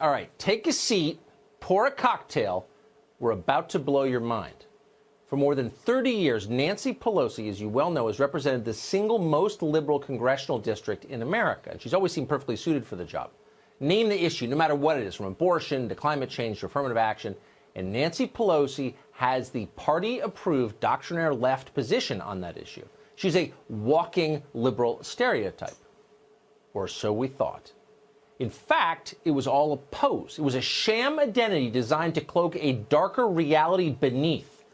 All right, take a seat, pour a cocktail. We're about to blow your mind. For more than 30 years, Nancy Pelosi, as you well know, has represented the single most liberal congressional district in America, and she's always seemed perfectly suited for the job. Name the issue, no matter what it is, from abortion to climate change to affirmative action, and Nancy Pelosi has the party-approved doctrinaire left position on that issue. She's a walking liberal stereotype, or so we thought. In fact, it was all a pose. It was a sham identity designed to cloak a darker reality beneath.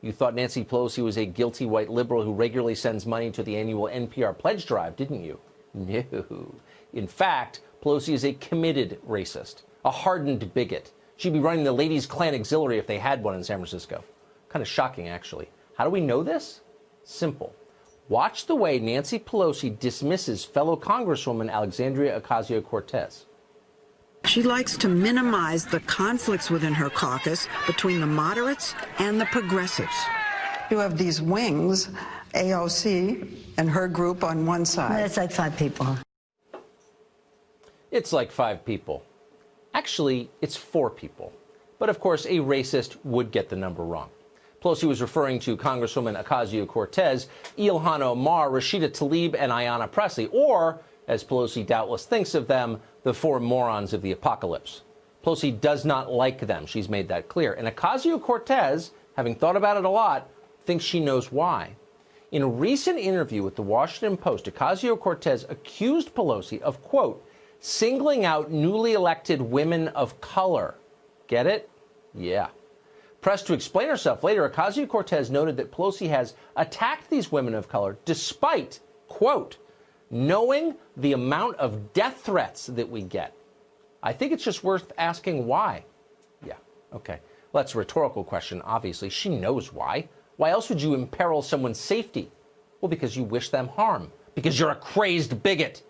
You thought Nancy Pelosi was a guilty white liberal who regularly sends money to the annual NPR pledge drive, didn't you? No. In fact, Pelosi is a committed racist, a hardened bigot. She'd be running the Ladies Klan Auxiliary if they had one in San Francisco. Kind of shocking, actually. How do we know this? Simple. Watch the way Nancy Pelosi dismisses fellow Congresswoman Alexandria Ocasio-Cortez. She likes to minimize the conflicts within her caucus between the moderates and the progressives. You have these wings, AOC and her group on one side. It's like 5 people. It's like 5 people. Actually, it's 4 people. But of course, a racist would get the number wrong. Pelosi was referring to Congresswoman Ocasio-Cortez, Ilhan Omar, Rashida Tlaib, and Ayanna Pressley, or, as Pelosi doubtless thinks of them, the 4 morons of the apocalypse. Pelosi does not like them. She's made that clear. And Ocasio-Cortez, having thought about it a lot, thinks she knows why. In a recent interview with the Washington Post, Ocasio-Cortez accused Pelosi of, quote, singling out newly elected women of color. Get it? Yeah. Pressed to explain herself later, Ocasio-Cortez noted that Pelosi has attacked these women of color despite, quote, knowing the amount of death threats that we get. I think it's just worth asking why. Yeah, okay. Well, that's a rhetorical question, obviously. She knows why. Why else would you imperil someone's safety? Well, because you wish them harm. Because you're a crazed bigot.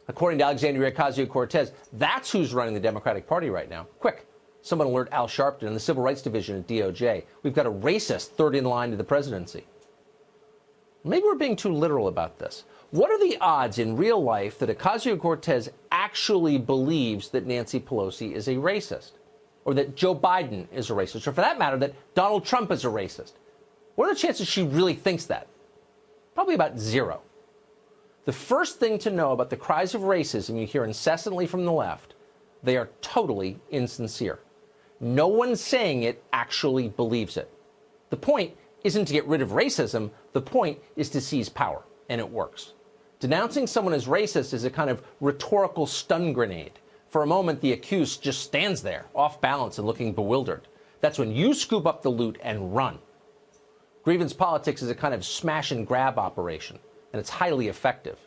According to Alexandria Ocasio-Cortez, that's who's running the Democratic Party right now. Quick. Someone alert Al Sharpton in the Civil Rights Division at DOJ. We've got a racist third in line to the presidency. Maybe we're being too literal about this. What are the odds in real life that Ocasio-Cortez actually believes that Nancy Pelosi is a racist? Or that Joe Biden is a racist? Or for that matter, that Donald Trump is a racist? What are the chances she really thinks that? Probably about 0. The first thing to know about the cries of racism you hear incessantly from the left, they are totally insincere. No one saying it actually believes it. The point isn't to get rid of racism. The point is to seize power, and it works. Denouncing someone as racist is a kind of rhetorical stun grenade. For a moment, the accused just stands there, off balance and looking bewildered. That's when you scoop up the loot and run. Grievance politics is a kind of smash and grab operation, and it's highly effective.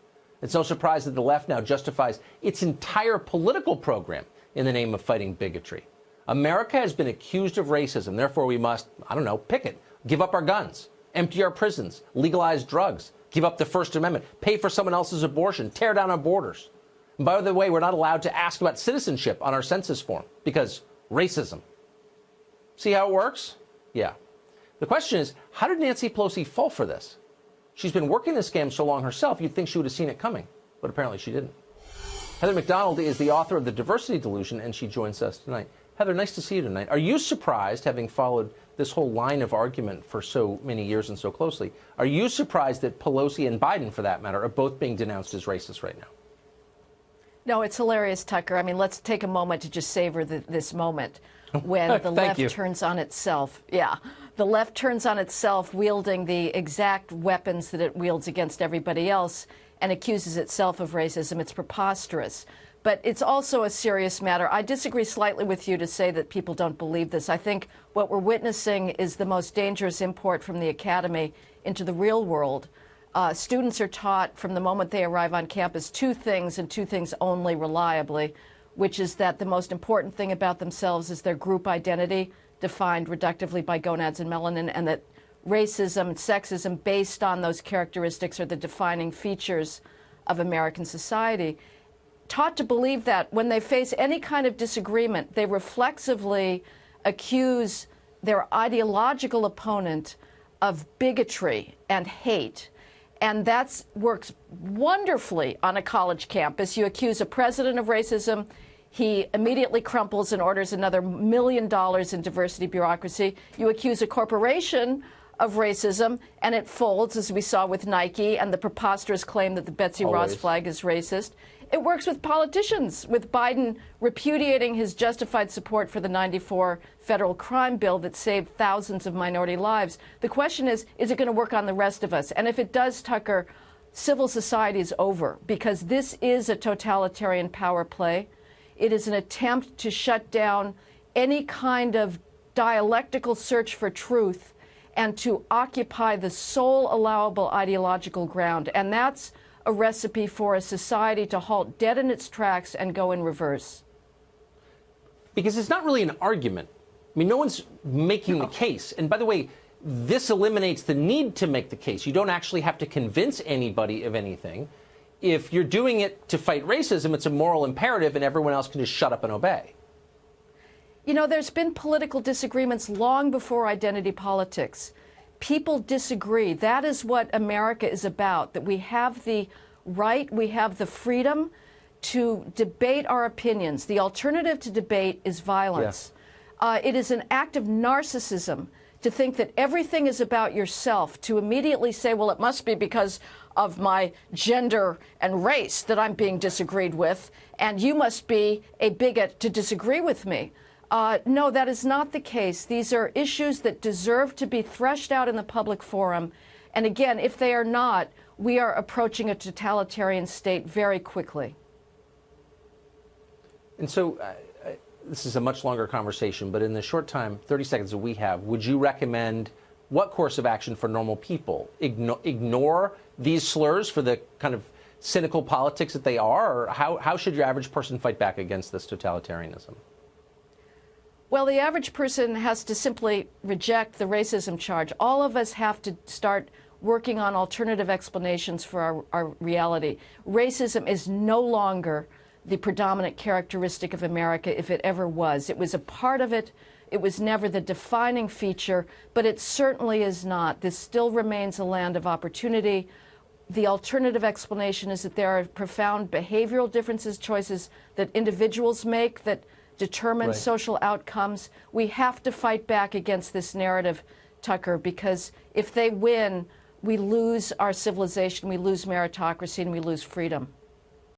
It's no surprise that the left now justifies its entire political program in the name of fighting bigotry. America has been accused of racism, therefore we must, I don't know, pick it. Give up our guns, empty our prisons, legalize drugs, give up the First Amendment, pay for someone else's abortion, tear down our borders. And by the way, we're not allowed to ask about citizenship on our census form because racism. See how it works? Yeah. The question is, how did Nancy Pelosi fall for this? She's been working this scam so long herself, you'd think she would have seen it coming, but apparently she didn't. Heather McDonald is the author of The Diversity Delusion, and she joins us tonight. Heather, nice to see you tonight. Are you surprised, having followed this whole line of argument for so many years and so closely, are you surprised that Pelosi and Biden, for that matter, are both being denounced as racist right now? No, it's hilarious, Tucker. I mean, let's take a moment to just savor this moment when the left turns on itself. Yeah, the left turns on itself, wielding the exact weapons that it wields against everybody else and accuses itself of racism. It's preposterous. But it's also a serious matter. I disagree slightly with you to say that people don't believe this. I think what we're witnessing is the most dangerous import from the academy into the real world. Students are taught from the moment they arrive on campus 2 things and 2 things only reliably, which is that the most important thing about themselves is their group identity, defined reductively by gonads and melanin, and that racism and sexism based on those characteristics are the defining features of American society. Taught to believe that when they face any kind of disagreement, they reflexively accuse their ideological opponent of bigotry and hate. And that works wonderfully on a college campus. You accuse a president of racism, He immediately crumples and orders another $1 million in diversity bureaucracy. You accuse a corporation of racism, and it folds, as we saw with Nike and the preposterous claim that the Betsy Ross flag is racist. It works with politicians, with Biden repudiating his justified support for the '94 federal crime bill that saved thousands of minority lives. The question is it going to work on the rest of us? And if it does, Tucker, civil society is over, because this is a totalitarian power play. It is an attempt to shut down any kind of dialectical search for truth and to occupy the sole allowable ideological ground. And that's a recipe for a society to halt dead in its tracks and go in reverse. Because it's not really an argument. I mean, no one's making the case. And by the way, this eliminates the need to make the case. You don't actually have to convince anybody of anything. If you're doing it to fight racism, it's a moral imperative, and everyone else can just shut up and obey. You know, there's been political disagreements long before identity politics. People disagree. That is what America is about, that we have the right, we have the freedom to debate our opinions. The alternative to debate is violence. It is an act of narcissism to think that everything is about yourself, to immediately say, well, it must be because of my gender and race that I'm being disagreed with, and you must be a bigot to disagree with me. No, that is not the case. These are issues that deserve to be threshed out in the public forum. And again, if they are not, we are approaching a totalitarian state very quickly. And so this is a much longer conversation, but in the short time, 30 seconds that we have, would you recommend what course of action for normal people? Ignore these slurs for the kind of cynical politics that they are? Or how should your average person fight back against this totalitarianism? Well, the average person has to simply reject the racism charge. All of us have to start working on alternative explanations for our reality. Racism is no longer the predominant characteristic of America, if it ever was. It was a part of it. It was never the defining feature, but it certainly is not. This still remains a land of opportunity. The alternative explanation is that there are profound behavioral differences, choices that individuals make that determine social outcomes. We have to fight back against this narrative, Tucker, because if they win, we lose our civilization, we lose meritocracy, and we lose freedom.